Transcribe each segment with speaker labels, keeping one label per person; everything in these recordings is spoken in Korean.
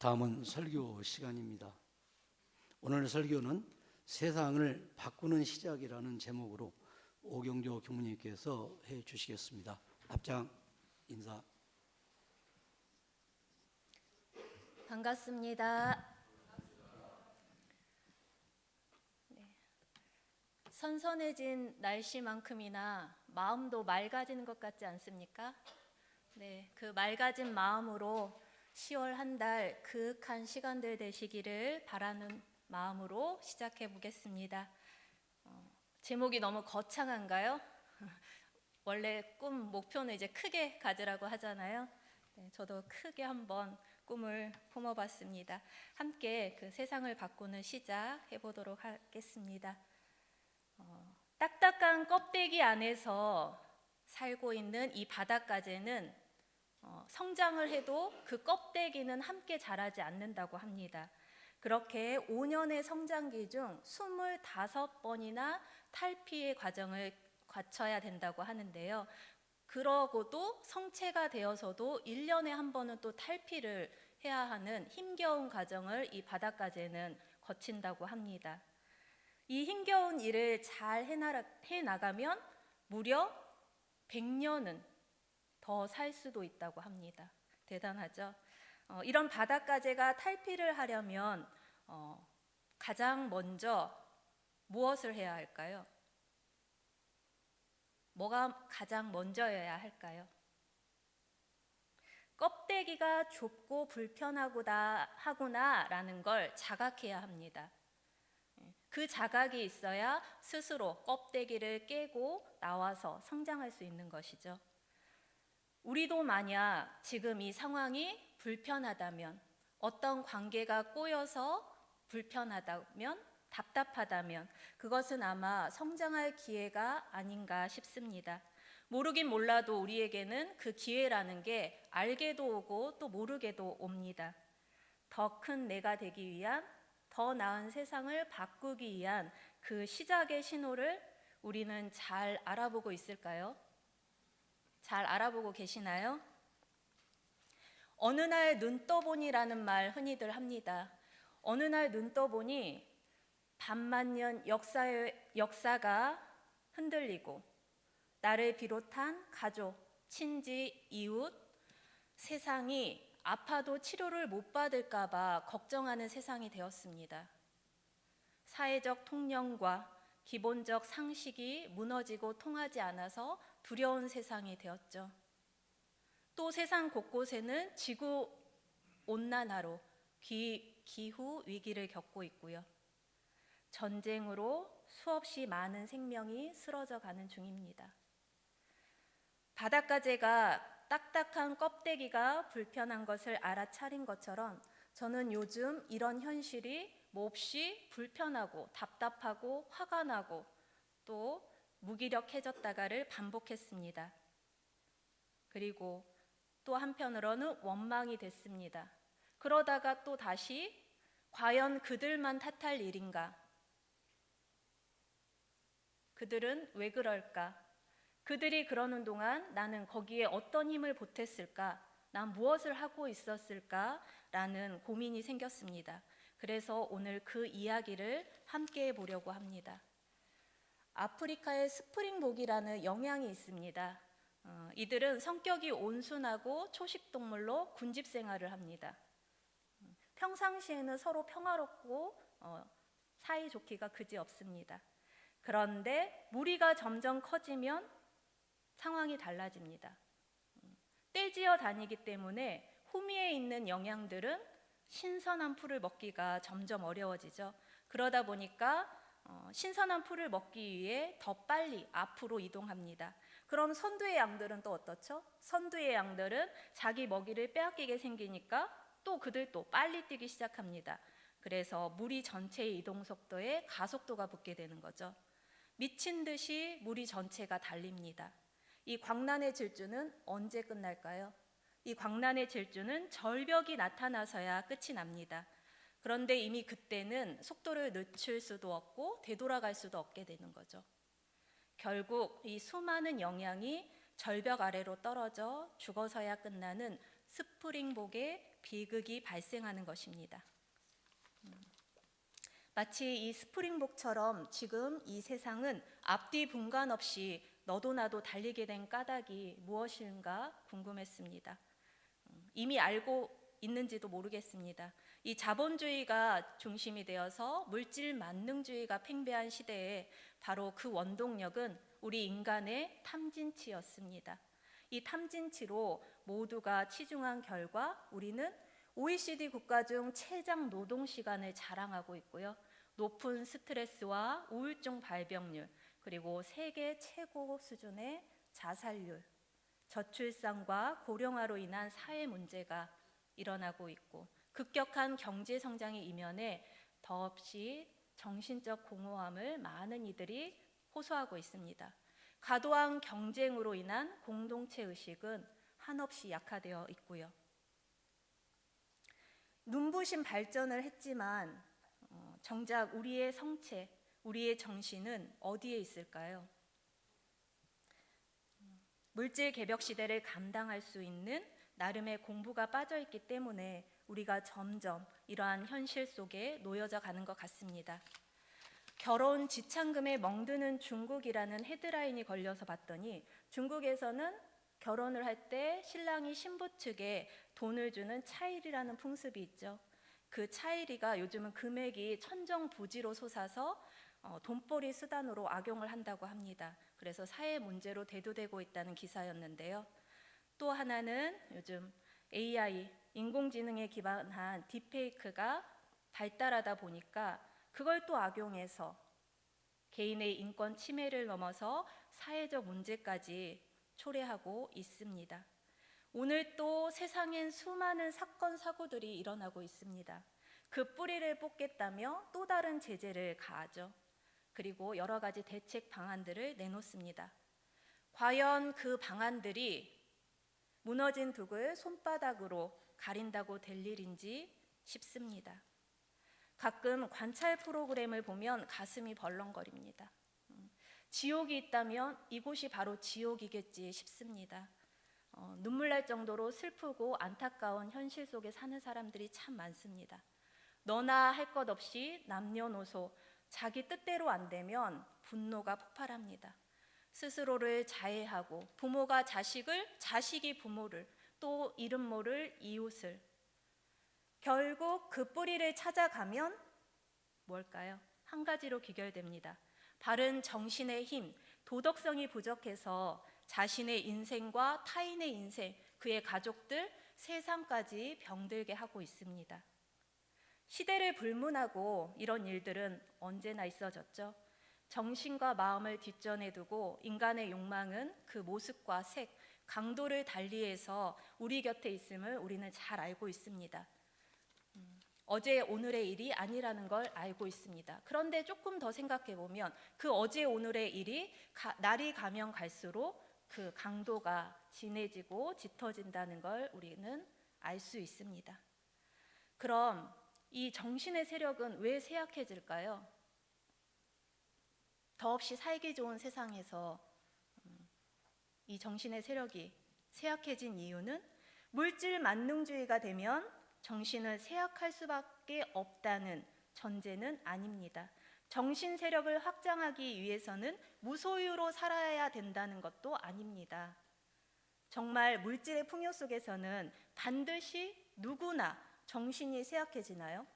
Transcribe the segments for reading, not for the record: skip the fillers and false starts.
Speaker 1: 다음은 설교 시간입니다. 오늘 설교는 세상을 바꾸는 시작이라는 제목으로 오경조 교무님께서 해 주시겠습니다. 앞장 인사.
Speaker 2: 반갑습니다. 선선해진 날씨만큼이나 마음도 맑아지는 것 같지 않습니까? 그 맑아진 마음으로 10월 한 달 그윽한 시간들 되시기를 바라는 마음으로 시작해 보겠습니다. 제목이 너무 거창한가요? 원래 꿈 목표는 이제 크게 가지라고 하잖아요. 저도 크게 한번 꿈을 품어봤습니다. 함께 그 세상을 바꾸는 시작해 보도록 하겠습니다. 딱딱한 껍데기 안에서 살고 있는 이 바닷가재는 성장을 해도 그 껍데기는 함께 자라지 않는다고 합니다. 그렇게 5년의 성장기 중 25번이나 탈피의 과정을 거쳐야 된다고 하는데요. 그러고도 성체가 되어서도 1년에 한 번은 또 탈피를 해야 하는 힘겨운 과정을 이 바닷가재는 거친다고 합니다. 이 힘겨운 일을 잘 해나가면 무려 100년은 더 살 수도 있다고 합니다. 대단하죠? 이런 바닷가재가 탈피를 하려면 가장 먼저 무엇을 해야 할까요? 뭐가 가장 먼저여야 할까요? 껍데기가 좁고 불편하구나라는 걸 자각해야 합니다. 그 자각이 있어야 스스로 껍데기를 깨고 나와서 성장할 수 있는 것이죠. 우리도 만약 지금 이 상황이 불편하다면, 어떤 관계가 꼬여서 불편하다면, 답답하다면 그것은 아마 성장할 기회가 아닌가 싶습니다. 모르긴 몰라도 우리에게는 그 기회라는 게 알게도 오고 또 모르게도 옵니다. 더 큰 내가 되기 위한, 더 나은 세상을 바꾸기 위한 그 시작의 신호를 우리는 잘 알아보고 있을까요? 잘 알아보고 계시나요? 어느 날 눈 떠보니라는 말 흔히들 합니다. 어느 날 눈 떠보니 반만년 역사가 흔들리고 나를 비롯한 가족, 친지, 이웃, 세상이 아파도 치료를 못 받을까 봐 걱정하는 세상이 되었습니다. 사회적 통념과 기본적 상식이 무너지고 통하지 않아서 두려운 세상이 되었죠. 또 세상 곳곳에는 지구온난화로 기후 위기를 겪고 있고요. 전쟁으로 수없이 많은 생명이 쓰러져 가는 중입니다. 바닷가재가 딱딱한 껍데기가 불편한 것을 알아차린 것처럼 저는 요즘 이런 현실이 몹시 불편하고 답답하고 화가 나고 또 무기력해졌다가를 반복했습니다. 그리고 또 한편으로는 원망이 됐습니다. 그러다가 또 다시 과연 그들만 탓할 일인가? 그들은 왜 그럴까? 그들이 그러는 동안 나는 거기에 어떤 힘을 보탰을까? 난 무엇을 하고 있었을까? 라는 고민이 생겼습니다. 그래서 오늘 그 이야기를 함께 해보려고 합니다. 아프리카에 스프링복이라는 영양이 있습니다. 이들은 성격이 온순하고 초식동물로 군집 생활을 합니다. 평상시에는 서로 평화롭고 사이좋기가 그지없습니다. 그런데 무리가 점점 커지면 상황이 달라집니다. 떼지어 다니기 때문에 후미에 있는 영양들은 신선한 풀을 먹기가 점점 어려워지죠. 그러다 보니까 신선한 풀을 먹기 위해 더 빨리 앞으로 이동합니다. 그럼 선두의 양들은 또 어떻죠? 선두의 양들은 자기 먹이를 빼앗기게 생기니까 또 그들도 빨리 뛰기 시작합니다. 그래서 무리 전체의 이동 속도에 가속도가 붙게 되는 거죠. 미친 듯이 무리 전체가 달립니다. 이 광란의 질주는 언제 끝날까요? 이 광란의 질주는 절벽이 나타나서야 끝이 납니다. 그런데 이미 그때는 속도를 늦출 수도 없고 되돌아갈 수도 없게 되는 거죠. 결국 이 수많은 영양이 절벽 아래로 떨어져 죽어서야 끝나는 스프링복의 비극이 발생하는 것입니다. 마치 이 스프링복처럼 지금 이 세상은 앞뒤 분간 없이 너도 나도 달리게 된 까닭이 무엇인가 궁금했습니다. 이미 알고 있는지도 모르겠습니다. 이 자본주의가 중심이 되어서 물질 만능주의가 팽배한 시대에 바로 그 원동력은 우리 인간의 탐진치였습니다. 이 탐진치로 모두가 치중한 결과 우리는 OECD 국가 중 최장 노동 시간을 자랑하고 있고요. 높은 스트레스와 우울증 발병률, 그리고 세계 최고 수준의 자살률, 저출산과 고령화로 인한 사회 문제가 일어나고 있고 급격한 경제 성장의 이면에 더없이 정신적 공허함을 많은 이들이 호소하고 있습니다. 과도한 경쟁으로 인한 공동체 의식은 한없이 약화되어 있고요. 눈부신 발전을 했지만 정작 우리의 성체, 우리의 정신은 어디에 있을까요? 물질 개벽 시대를 감당할 수 있는 나름의 공부가 빠져있기 때문에 우리가 점점 이러한 현실 속에 놓여져 가는 것 같습니다. 결혼 지참금에 멍드는 중국이라는 헤드라인이 걸려서 봤더니 중국에서는 결혼을 할 때 신랑이 신부 측에 돈을 주는 차일이라는 풍습이 있죠. 그 차일이가 요즘은 금액이 천정부지로 솟아서 돈벌이 수단으로 악용을 한다고 합니다. 그래서 사회 문제로 대두되고 있다는 기사였는데요. 또 하나는 요즘 AI, 인공지능에 기반한 딥페이크가 발달하다 보니까 그걸 또 악용해서 개인의 인권 침해를 넘어서 사회적 문제까지 초래하고 있습니다. 오늘 또 세상엔 수많은 사건, 사고들이 일어나고 있습니다. 그 뿌리를 뽑겠다며 또 다른 제재를 가하죠. 그리고 여러 가지 대책 방안들을 내놓습니다. 과연 그 방안들이 무너진 둑을 손바닥으로 가린다고 될 일인지 싶습니다. 가끔 관찰 프로그램을 보면 가슴이 벌렁거립니다. 지옥이 있다면 이곳이 바로 지옥이겠지 싶습니다. 눈물 날 정도로 슬프고 안타까운 현실 속에 사는 사람들이 참 많습니다. 너나 할 것 없이 남녀노소 자기 뜻대로 안 되면 분노가 폭발합니다. 스스로를 자해하고 부모가 자식을, 자식이 부모를, 또 이름 모를 이웃을. 결국 그 뿌리를 찾아가면 뭘까요? 한 가지로 귀결됩니다. 바른 정신의 힘, 도덕성이 부족해서 자신의 인생과 타인의 인생, 그의 가족들, 세상까지 병들게 하고 있습니다. 시대를 불문하고 이런 일들은 언제나 있어졌죠. 정신과 마음을 뒷전에 두고 인간의 욕망은 그 모습과 색, 강도를 달리해서 우리 곁에 있음을 우리는 잘 알고 있습니다. 어제 오늘의 일이 아니라는 걸 알고 있습니다. 그런데 조금 더 생각해 보면 그 어제 오늘의 일이 날이 가면 갈수록 그 강도가 진해지고 짙어진다는 걸 우리는 알 수 있습니다. 그럼 이 정신의 세력은 왜 쇠약해질까요? 더없이 살기 좋은 세상에서 이 정신의 세력이 쇠약해진 이유는 물질 만능주의가 되면 정신은 쇠약할 수밖에 없다는 전제는 아닙니다. 정신 세력을 확장하기 위해서는 무소유로 살아야 된다는 것도 아닙니다. 정말 물질의 풍요 속에서는 반드시 누구나 정신이 쇠약해지나요?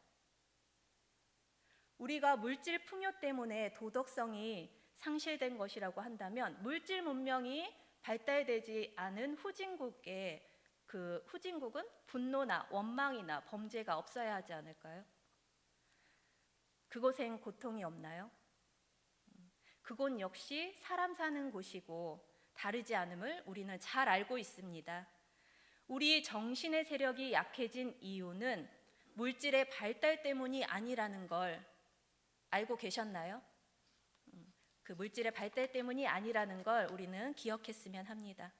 Speaker 2: 우리가 물질 풍요 때문에 도덕성이 상실된 것이라고 한다면 물질 문명이 발달되지 않은 후진국에 그 후진국은 분노나 원망이나 범죄가 없어야 하지 않을까요? 그곳엔 고통이 없나요? 그곳 역시 사람 사는 곳이고 다르지 않음을 우리는 잘 알고 있습니다. 우리 정신의 세력이 약해진 이유는 물질의 발달 때문이 아니라는 걸 알고 계셨나요? 그 물질의 발달 때문이 아니라는 걸 우리는 기억했으면 합니다.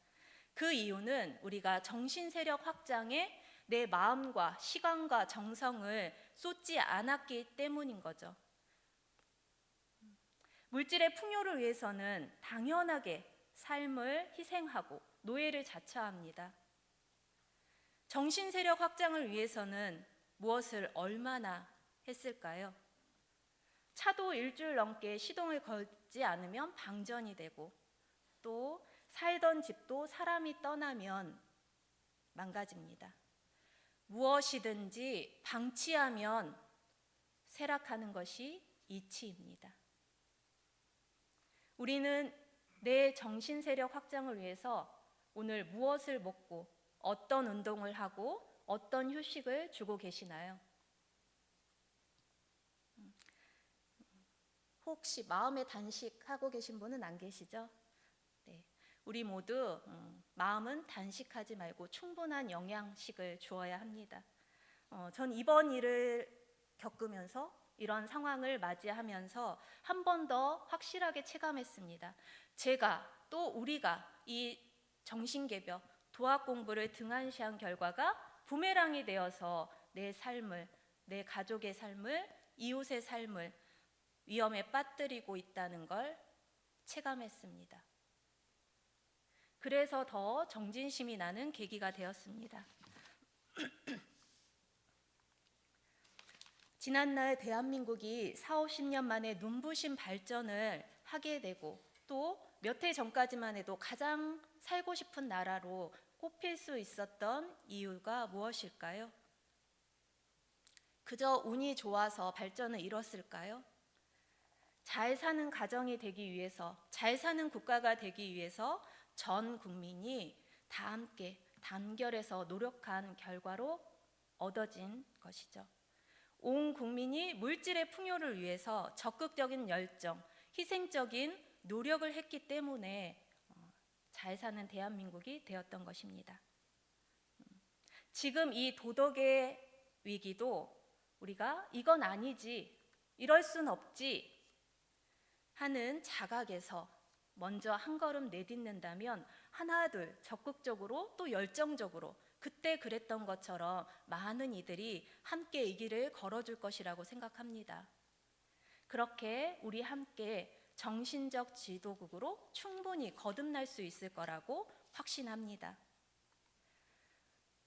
Speaker 2: 그 이유는 우리가 정신 세력 확장에 내 마음과 시간과 정성을 쏟지 않았기 때문인 거죠. 물질의 풍요를 위해서는 당연하게 삶을 희생하고 노예를 자처합니다. 정신 세력 확장을 위해서는 무엇을 얼마나 했을까요? 차도 일주일 넘게 시동을 걸지 않으면 방전이 되고, 또 살던 집도 사람이 떠나면 망가집니다. 무엇이든지 방치하면 쇠락하는 것이 이치입니다. 우리는 내 정신 세력 확장을 위해서 오늘 무엇을 먹고 어떤 운동을 하고 어떤 휴식을 주고 계시나요? 혹시 마음의 단식하고 계신 분은 안 계시죠? 네, 우리 모두 마음은 단식하지 말고 충분한 영양식을 주어야 합니다. 전 이번 일을 겪으면서 이런 상황을 맞이하면서 한 번 더 확실하게 체감했습니다. 제가 또 우리가 이 정신개벽, 도학 공부를 등한시한 결과가 부메랑이 되어서 내 삶을, 내 가족의 삶을, 이웃의 삶을 위험에 빠뜨리고 있다는 걸 체감했습니다. 그래서 더 정진심이 나는 계기가 되었습니다. 지난날 대한민국이 40-50년 만에 눈부신 발전을 하게 되고 또 몇 해 전까지만 해도 가장 살고 싶은 나라로 꼽힐 수 있었던 이유가 무엇일까요? 그저 운이 좋아서 발전을 이뤘을까요? 잘 사는 가정이 되기 위해서, 잘 사는 국가가 되기 위해서 전 국민이 다 함께 단결해서 노력한 결과로 얻어진 것이죠. 온 국민이 물질의 풍요를 위해서 적극적인 열정, 희생적인 노력을 했기 때문에 잘 사는 대한민국이 되었던 것입니다. 지금 이 도덕의 위기도 우리가 이건 아니지, 이럴 순 없지 하는 자각에서 먼저 한 걸음 내딛는다면 하나둘 적극적으로 또 열정적으로 그때 그랬던 것처럼 많은 이들이 함께 이 길을 걸어줄 것이라고 생각합니다. 그렇게 우리 함께 정신적 지도국으로 충분히 거듭날 수 있을 거라고 확신합니다.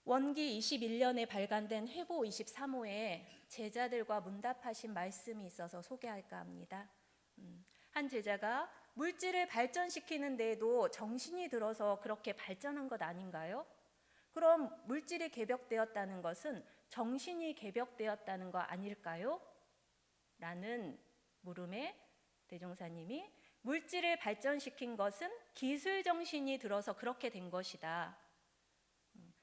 Speaker 2: 원기 21년에 발간된 회보 23호에 제자들과 문답하신 말씀이 있어서 소개할까 합니다. 한 제자가 물질을 발전시키는 데에도 정신이 들어서 그렇게 발전한 것 아닌가요? 그럼 물질이 개벽되었다는 것은 정신이 개벽되었다는 거 아닐까요? 라는 물음에 대종사님이 물질을 발전시킨 것은 기술 정신이 들어서 그렇게 된 것이다.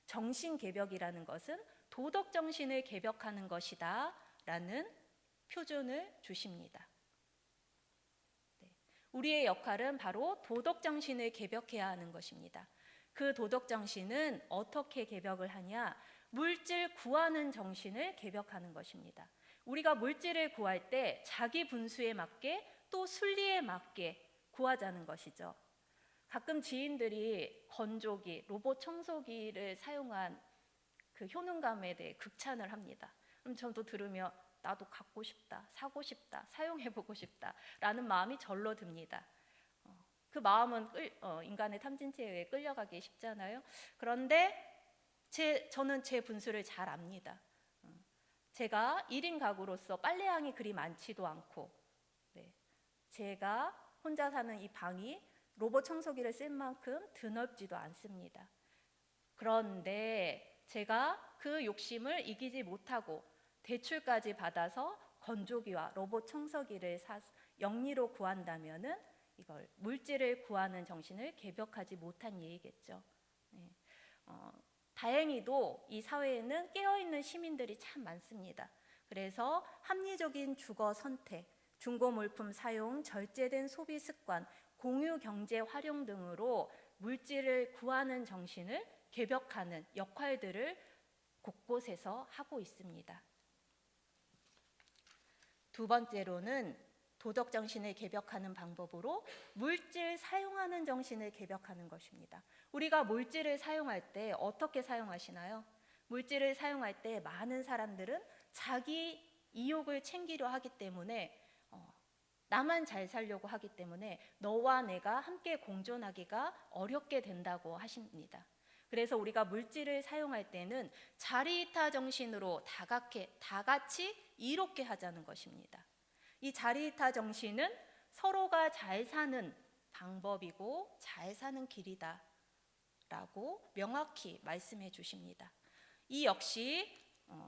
Speaker 2: 정신 개벽이라는 것은 도덕 정신을 개벽하는 것이다. 라는 표준을 주십니다. 우리의 역할은 바로 도덕 정신을 개벽해야 하는 것입니다. 그 도덕 정신은 어떻게 개벽을 하냐? 물질 구하는 정신을 개벽하는 것입니다. 우리가 물질을 구할 때 자기 분수에 맞게 또 순리에 맞게 구하자는 것이죠. 가끔 지인들이 건조기, 로봇 청소기를 사용한 그 효능감에 대해 극찬을 합니다. 그럼 저도 들으며 나도 갖고 싶다, 사고 싶다, 사용해보고 싶다 라는 마음이 절로 듭니다. 그 마음은 인간의 탐진치에 의해 끌려가기 쉽잖아요. 그런데 저는 제 분수를 잘 압니다. 제가 1인 가구로서 빨래양이 그리 많지도 않고 제가 혼자 사는 이 방이 로봇 청소기를 쓸 만큼 드넓지도 않습니다. 그런데 제가 그 욕심을 이기지 못하고 대출까지 받아서 건조기와 로봇 청소기를 영리로 구한다면은 이걸 물질을 구하는 정신을 개벽하지 못한 예이겠죠. 다행히도 이 사회에는 깨어있는 시민들이 참 많습니다. 그래서 합리적인 주거 선택, 중고 물품 사용, 절제된 소비 습관, 공유 경제 활용 등으로 물질을 구하는 정신을 개벽하는 역할들을 곳곳에서 하고 있습니다. 두 번째로는 도덕 정신을 개벽하는 방법으로 물질 사용하는 정신을 개벽하는 것입니다. 우리가 물질을 사용할 때 어떻게 사용하시나요? 물질을 사용할 때 많은 사람들은 자기 이욕을 챙기려 하기 때문에 나만 잘 살려고 하기 때문에 너와 내가 함께 공존하기가 어렵게 된다고 하십니다. 그래서 우리가 물질을 사용할 때는 자리이타 정신으로 다 같이 이롭게 하자는 것입니다. 이 자리이타 정신은 서로가 잘 사는 방법이고 잘 사는 길이다 라고 명확히 말씀해 주십니다. 이 역시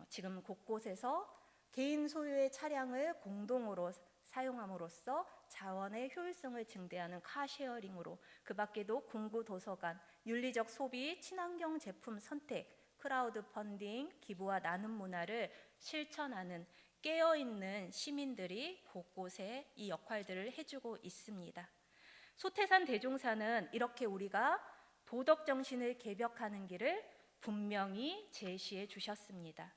Speaker 2: 지금 곳곳에서 개인 소유의 차량을 공동으로 사용함으로써 자원의 효율성을 증대하는 카쉐어링으로, 그 밖에도 공구 도서관, 윤리적 소비, 친환경 제품 선택, 크라우드 펀딩, 기부와 나눔 문화를 실천하는 깨어있는 시민들이 곳곳에 이 역할들을 해주고 있습니다. 소태산 대종사는 이렇게 우리가 도덕 정신을 개벽하는 길을 분명히 제시해 주셨습니다.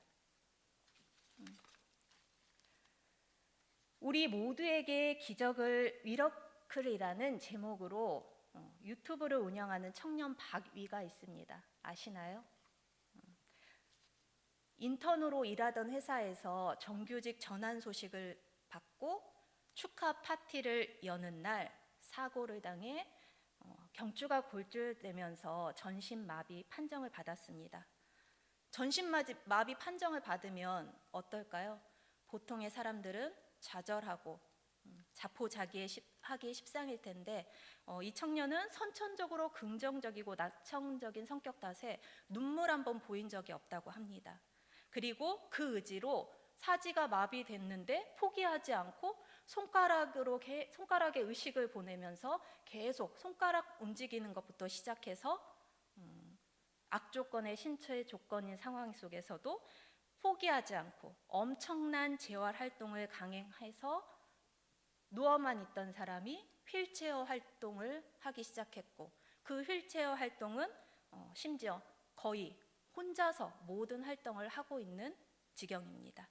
Speaker 2: 우리 모두에게 기적을 미러클이라는 제목으로 유튜브를 운영하는 청년 박위가 있습니다. 아시나요? 인턴으로 일하던 회사에서 정규직 전환 소식을 받고 축하 파티를 여는 날 사고를 당해 경추가 골절되면서 전신마비 판정을 받았습니다. 전신마비 판정을 받으면 어떨까요? 보통의 사람들은 좌절하고 자포자기하기 십상일 텐데 이 청년은 선천적으로 긍정적이고 낙천적인 성격 탓에 눈물 한 번 보인 적이 없다고 합니다. 그리고 그 의지로 사지가 마비됐는데 포기하지 않고 손가락에 의식을 보내면서 계속 손가락 움직이는 것부터 시작해서 악조건의 신체 조건인 상황 속에서도 포기하지 않고 엄청난 재활 활동을 강행해서 누워만 있던 사람이 휠체어 활동을 하기 시작했고, 그 휠체어 활동은 심지어 거의 혼자서 모든 활동을 하고 있는 지경입니다.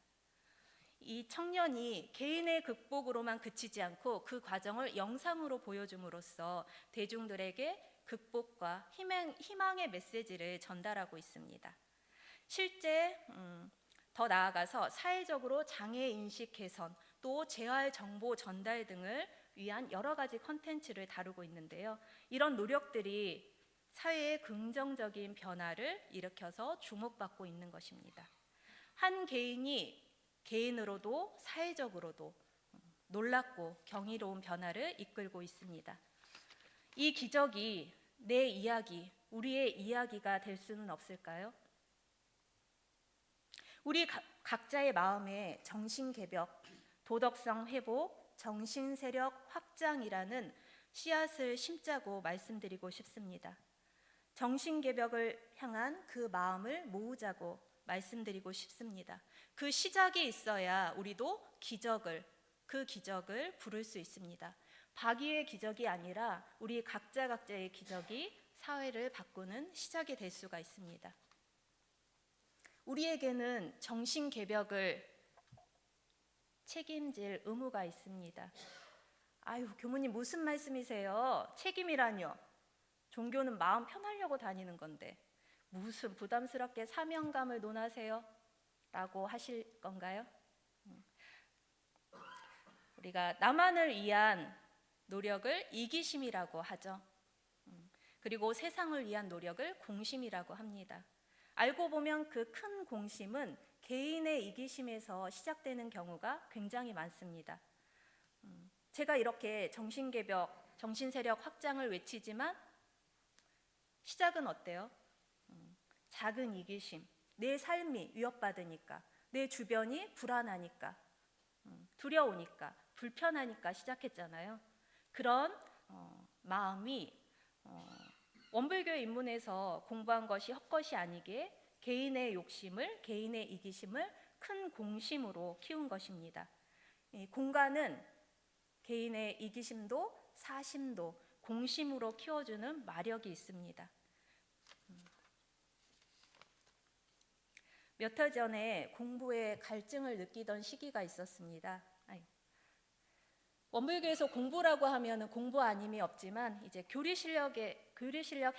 Speaker 2: 이 청년이 개인의 극복으로만 그치지 않고 그 과정을 영상으로 보여줌으로써 대중들에게 극복과 희망의 메시지를 전달하고 있습니다. 실제 더 나아가서 사회적으로 장애 인식 개선, 또 재활 정보 전달 등을 위한 여러 가지 컨텐츠를 다루고 있는데요. 이런 노력들이 사회의 긍정적인 변화를 일으켜서 주목받고 있는 것입니다. 한 개인이 개인으로도 사회적으로도 놀랍고 경이로운 변화를 이끌고 있습니다. 이 기적이 내 이야기, 우리의 이야기가 될 수는 없을까요? 우리 각자의 마음에 정신개벽, 도덕성 회복, 정신세력 확장이라는 씨앗을 심자고 말씀드리고 싶습니다. 정신개벽을 향한 그 마음을 모으자고 말씀드리고 싶습니다. 그 시작이 있어야 우리도 그 기적을 부를 수 있습니다. 박이의 기적이 아니라 우리 각자의 기적이 사회를 바꾸는 시작이 될 수가 있습니다. 우리에게는 정신개벽을 책임질 의무가 있습니다. 아유, 교무님 무슨 말씀이세요? 책임이라뇨? 종교는 마음 편하려고 다니는 건데 무슨 부담스럽게 사명감을 논하세요? 라고 하실 건가요? 우리가 나만을 위한 노력을 이기심이라고 하죠. 그리고 세상을 위한 노력을 공심이라고 합니다. 알고 보면 그 큰 공심은 개인의 이기심에서 시작되는 경우가 굉장히 많습니다. 제가 이렇게 정신개벽, 정신세력 확장을 외치지만 시작은 어때요? 작은 이기심, 내 삶이 위협받으니까, 내 주변이 불안하니까, 두려우니까, 불편하니까 시작했잖아요. 그런 마음이 원불교 입문에서 공부한 것이 헛것이 아니게 개인의 욕심을, 개인의 이기심을 큰 공심으로 키운 것입니다. 공간은 개인의 이기심도 사심도 공심으로 키워주는 마력이 있습니다. 몇 해 전에 공부에 갈증을 느끼던 시기가 있었습니다. 원불교에서 공부라고 하면 공부 아님이 없지만 이제 교리 실력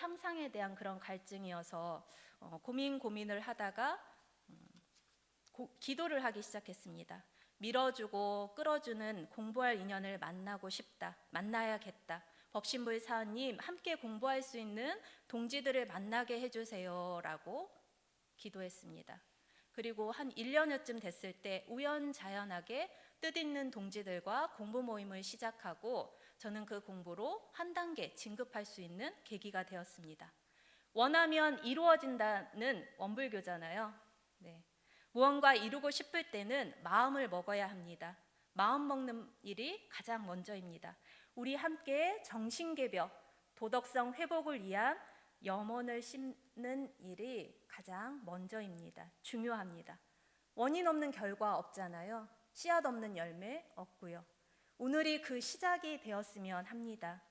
Speaker 2: 향상에 대한 그런 갈증이어서 고민을 하다가 기도를 하기 시작했습니다. 밀어주고 끌어주는 공부할 인연을 만나고 싶다. 만나야겠다. 법신부의 사원님, 함께 공부할 수 있는 동지들을 만나게 해주세요라고 기도했습니다. 그리고 한 1년여쯤 됐을 때 우연자연하게 뜻있는 동지들과 공부 모임을 시작하고 저는 그 공부로 한 단계 진급할 수 있는 계기가 되었습니다. 원하면 이루어진다는 원불교잖아요. 네. 무언가 이루고 싶을 때는 마음을 먹어야 합니다. 마음 먹는 일이 가장 먼저입니다. 우리 함께 정신개벽, 도덕성 회복을 위한 염원을 심는 일이 가장 먼저입니다. 중요합니다. 원인 없는 결과 없잖아요. 씨앗 없는 열매 없고요. 오늘이 그 시작이 되었으면 합니다.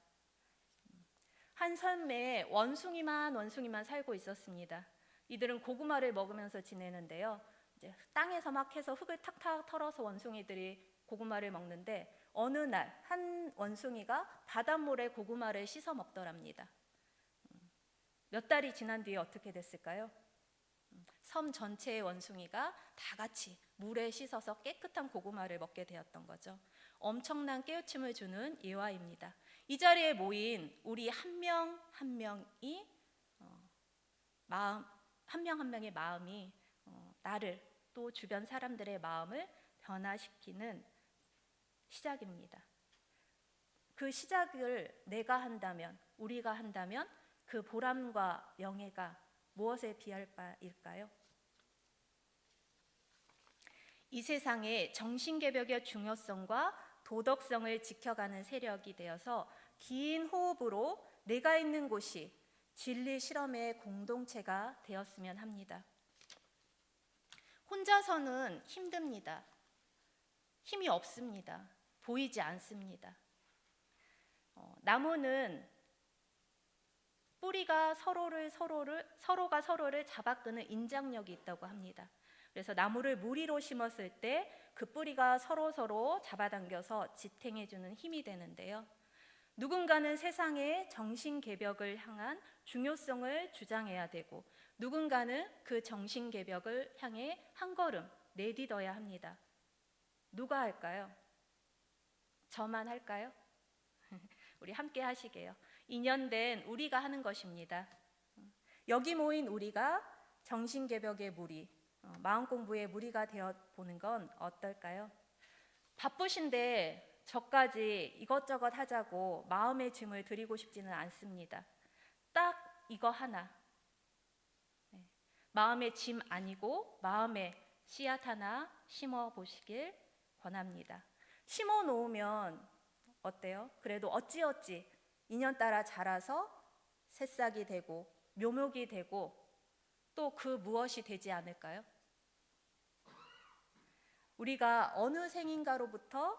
Speaker 2: 한 섬에 원숭이만 살고 있었습니다. 이들은 고구마를 먹으면서 지내는데요. 이제 땅에서 막 해서 흙을 탁탁 털어서 원숭이들이 고구마를 먹는데 어느 날 한 원숭이가 바닷물에 고구마를 씻어 먹더랍니다. 몇 달이 지난 뒤에 어떻게 됐을까요? 섬 전체의 원숭이가 다 같이 물에 씻어서 깨끗한 고구마를 먹게 되었던 거죠. 엄청난 깨우침을 주는 예화입니다. 이 자리에 모인 우리 한 명 한 명이 한 명 한 명의 마음이 나를 또 주변 사람들의 마음을 변화시키는 시작입니다. 그 시작을 내가 한다면, 우리가 한다면 그 보람과 명예가 무엇에 비할 바일까요? 이 세상에 정신개벽의 중요성과 도덕성을 지켜가는 세력이 되어서 긴 호흡으로 내가 있는 곳이 진리 실험의 공동체가 되었으면 합니다. 혼자서는 힘듭니다. 힘이 없습니다. 보이지 않습니다. 나무는 뿌리가 서로가 서로를 잡아끄는 인장력이 있다고 합니다. 그래서 나무를 무리로 심었을 때 그 뿌리가 서로 잡아당겨서 지탱해주는 힘이 되는데요. 누군가는 세상의 정신개벽을 향한 중요성을 주장해야 되고 누군가는 그 정신개벽을 향해 한 걸음 내딛어야 합니다. 누가 할까요? 저만 할까요? 우리 함께 하시게요. 인연된 우리가 하는 것입니다. 여기 모인 우리가 정신개벽의 무리, 마음공부의 무리가 되어보는 건 어떨까요? 바쁘신데 저까지 이것저것 하자고 마음의 짐을 드리고 싶지는 않습니다. 딱 이거 하나, 마음의 짐 아니고 마음의 씨앗 하나 심어보시길 권합니다. 심어 놓으면 어때요? 그래도 어찌어찌 인연 따라 자라서 새싹이 되고 묘목이 되고 또 그 무엇이 되지 않을까요? 우리가 어느 생인가로부터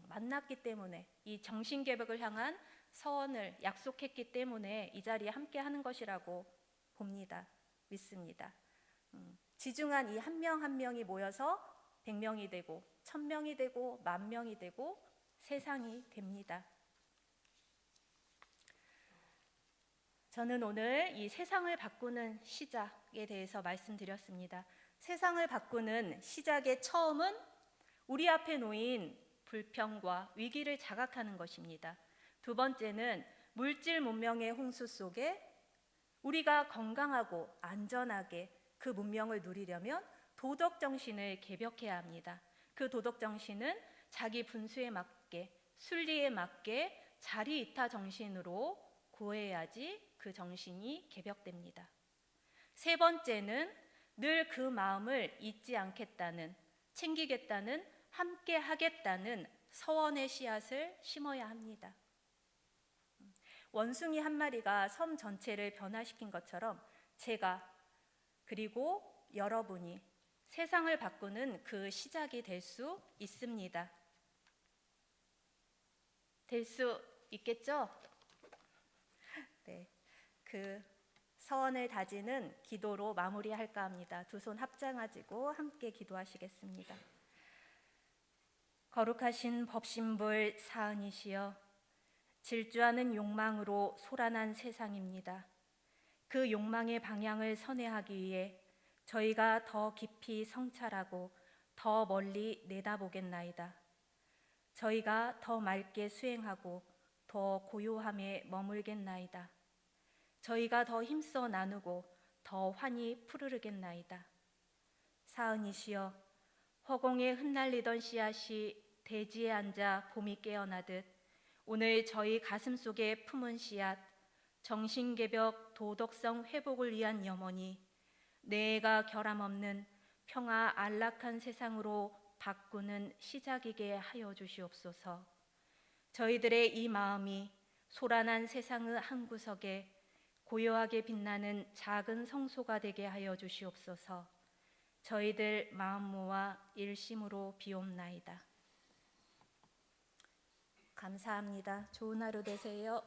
Speaker 2: 만났기 때문에 이 정신개벽을 향한 서원을 약속했기 때문에 이 자리에 함께 하는 것이라고 봅니다. 믿습니다. 지중한 이 한 명 한 명이 모여서 100명이 되고 1000명이 되고 10,000명이 되고 세상이 됩니다. 저는 오늘 이 세상을 바꾸는 시작에 대해서 말씀드렸습니다. 세상을 바꾸는 시작의 처음은 우리 앞에 놓인 불평과 위기를 자각하는 것입니다. 두 번째는 물질 문명의 홍수 속에 우리가 건강하고 안전하게 그 문명을 누리려면 도덕 정신을 개벽해야 합니다. 그 도덕 정신은 자기 분수에 맞게 순리에 맞게 자리이타 정신으로 구해야지 그 정신이 개벽됩니다. 세 번째는 늘 그 마음을 잊지 않겠다는, 챙기겠다는, 함께 하겠다는 서원의 씨앗을 심어야 합니다. 원숭이 한 마리가 섬 전체를 변화시킨 것처럼 제가 그리고 여러분이 세상을 바꾸는 그 시작이 될 수 있습니다. 될 수 있겠죠? 네, 그 서원을 다지는 기도로 마무리할까 합니다. 두 손 합장하시고 함께 기도하시겠습니다. 거룩하신 법신불 사은이시여, 질주하는 욕망으로 소란한 세상입니다. 그 욕망의 방향을 선회하기 위해 저희가 더 깊이 성찰하고 더 멀리 내다보겠나이다. 저희가 더 맑게 수행하고 더 고요함에 머물겠나이다. 저희가 더 힘써 나누고 더 환히 푸르르겠나이다. 사은이시여, 허공에 흩날리던 씨앗이 대지에 앉아 봄이 깨어나듯 오늘 저희 가슴 속에 품은 씨앗, 정신개벽 도덕성 회복을 위한 염원이 내가 결함없는 평화 안락한 세상으로 바꾸는 시작이게 하여 주시옵소서. 저희들의 이 마음이 소란한 세상의 한 구석에 고요하게 빛나는 작은 성소가 되게 하여 주시옵소서. 저희들 마음 모아 일심으로 비옵나이다. 감사합니다. 좋은 하루 되세요.